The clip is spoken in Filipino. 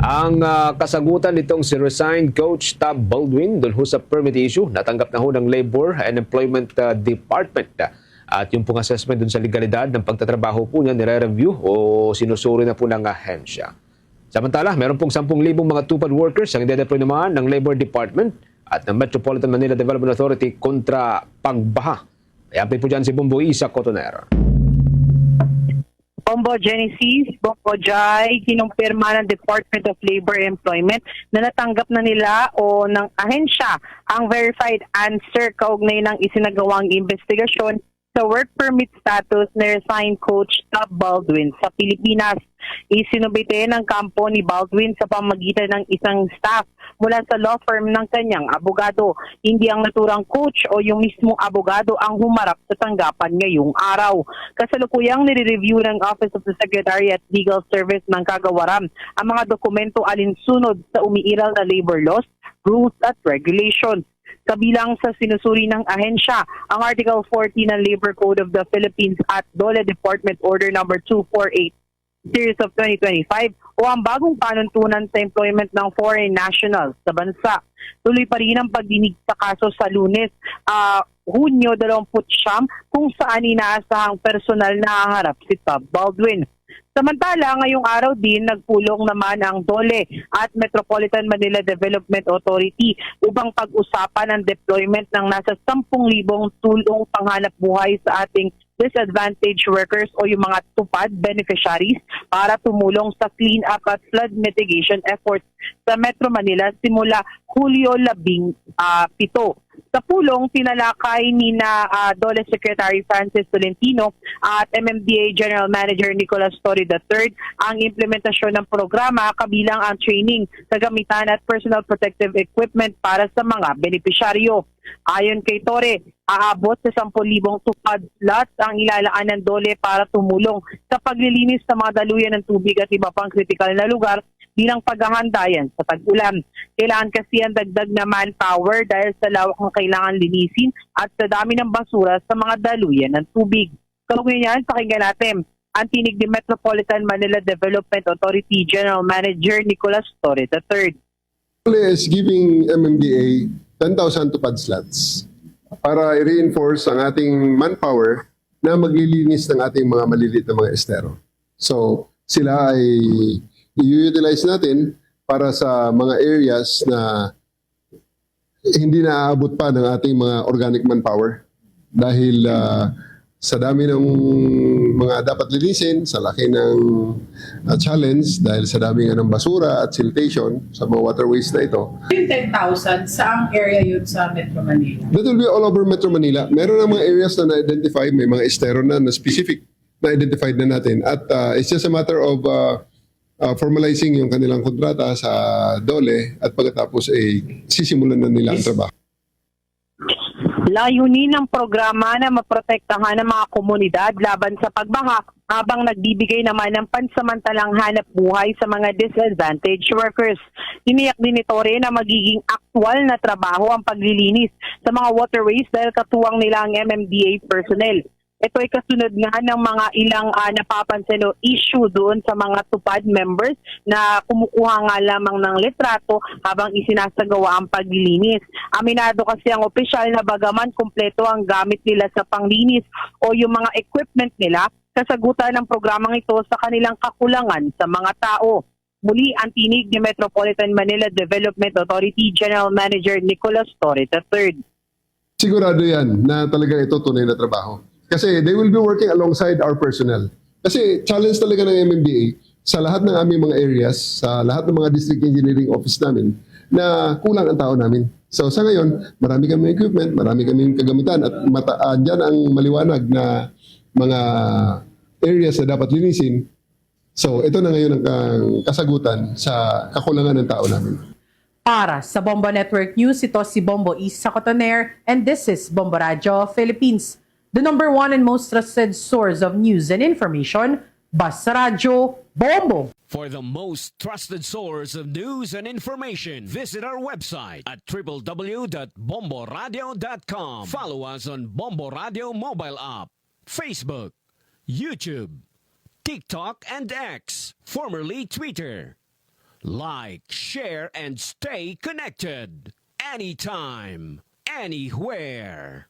Ang kasagutan nitong si resigned coach Tab Baldwin dun ho sa permit issue, natanggap na ho ng Labor and Employment Department. At yung pong assessment dun sa legalidad ng pagtatrabaho po niya nire-review o sinusuri na po ng ahensya. Samantala, meron pong 10,000 mga tupad workers ang ide-deploy naman ng Labor Department at ng Metropolitan Manila Development Authority kontra pagbaha. Kaya po dyan si Bombo Isa Cotoner. Bombo Genesis, Bombo Jai, kinumpirma ng Department of Labor and Employment na natanggap na nila o ng ahensya ang verified answer kaugnay ng isinagawang investigasyon sa work permit status ni resigned coach Tab Baldwin sa Pilipinas. Isinubite ng kampo ni Baldwin sa pamagitan ng isang staff mula sa law firm ng kanyang abogado. Hindi ang naturang coach o yung mismong abogado ang humarap sa tanggapan ngayong araw. Kasalukuyang nire-review ng Office of the Secretary at Legal Service ng Kagawaran ang mga dokumento alinsunod sa umiiral na labor laws, rules at regulations. Kabilang sa sinusuri ng ahensya ang Article 40 ng Labor Code of the Philippines at DOLE Department Order No. 248 Series of 2025 o ang bagong panuntunan sa employment ng foreign nationals sa bansa. Tuloy pa rin ang pagdinig sa kaso sa Lunes, Hunyo 29 kung saan inaasahang personal na haharap si Tab Baldwin. Samantala, ngayong araw din nagpulong naman ang DOLE at Metropolitan Manila Development Authority upang pag-usapan ang deployment ng nasa 10,000 tulong panghanap buhay sa ating disadvantaged workers o yung mga tupad beneficiaries para tumulong sa clean-up at flood mitigation efforts sa Metro Manila simula Hulyo 17. Sa pulong, tinalakay ni DOLE Secretary Francis Tolentino at MMDA General Manager Nicolas Torre III ang implementasyon ng programa kabilang ang training, kagamitan at personal protective equipment para sa mga benepisyaryo. Ayon kay Torre, aabot sa 10,000 tupad slots ang ilalaan ng DOLE para tumulong sa paglilinis sa mga daluyan ng tubig at iba pang kritikal na lugar bilang paghahanda yan sa tag-ulan. Kailangan kasi ang dagdag na manpower dahil sa lawak ng kailangan linisin at sa dami ng basura sa mga daluyan ng tubig. Kaugnay niyan, pakinggan natin ang tinig ni Metropolitan Manila Development Authority General Manager Nicolas Torre III. is giving MMDA 10,000 tupad slots para i-reinforce ang ating manpower na maglilinis ng ating mga maliliit na mga estero. So, sila ay i-utilize natin para sa mga areas na hindi naaabot pa ng ating mga organic manpower dahil sa dami ng mga dapat linisin, sa laki ng challenge dahil sa dami nga ng basura at siltation sa mga waterways na ito. Yung 10,000, saang area yun sa Metro Manila? That will be all over Metro Manila. Meron na mga areas na na-identify, may mga estero na specific na identified na natin. At it's just a matter of formalizing yung kanilang kontrata sa DOLE at pagkatapos sisimulan na nila ang trabaho. Layunin ng programa na maprotektahan ang mga komunidad laban sa pagbaha habang nagbibigay naman ng pansamantalang hanap buhay sa mga disadvantaged workers. Tiniyak din ni Torre na magiging aktwal na trabaho ang paglilinis sa mga waterways dahil katuwang nila ang MMDA personnel. Ito ay kasunod nga ng mga ilang napapansin o issue doon sa mga tupad members na kumukuha nga lamang ng litrato habang isinasagawa ang paglilinis. Aminado kasi ang opisyal na bagaman kumpleto ang gamit nila sa panglinis o yung mga equipment nila, kasagutan ng programang ito sa kanilang kakulangan sa mga tao. Muli ang tinig ni Metropolitan Manila Development Authority General Manager Nicolas Torre III. Sigurado yan na talaga ito tunay na trabaho. Kasi they will be working alongside our personnel. Kasi challenge talaga ng MMDA sa lahat ng aming mga areas, sa lahat ng mga district engineering office namin, na kulang ang tao namin. So sa ngayon, marami kami equipment, marami kaming kagamitan at dyan ang maliwanag na mga areas na dapat linisin. So ito na ngayon ang kasagutan sa kakulangan ng tao namin. Para sa Bombo Network News, ito si Bombo Isa Cotoner and this is Bombo Radio Philippines. The number one and most trusted source of news and information, Basta Radio Bombo. For the most trusted source of news and information, visit our website at www.bomboradio.com. Follow us on Bombo Radio mobile app, Facebook, YouTube, TikTok, and X, formerly Twitter. Like, share, and stay connected. Anytime, anywhere.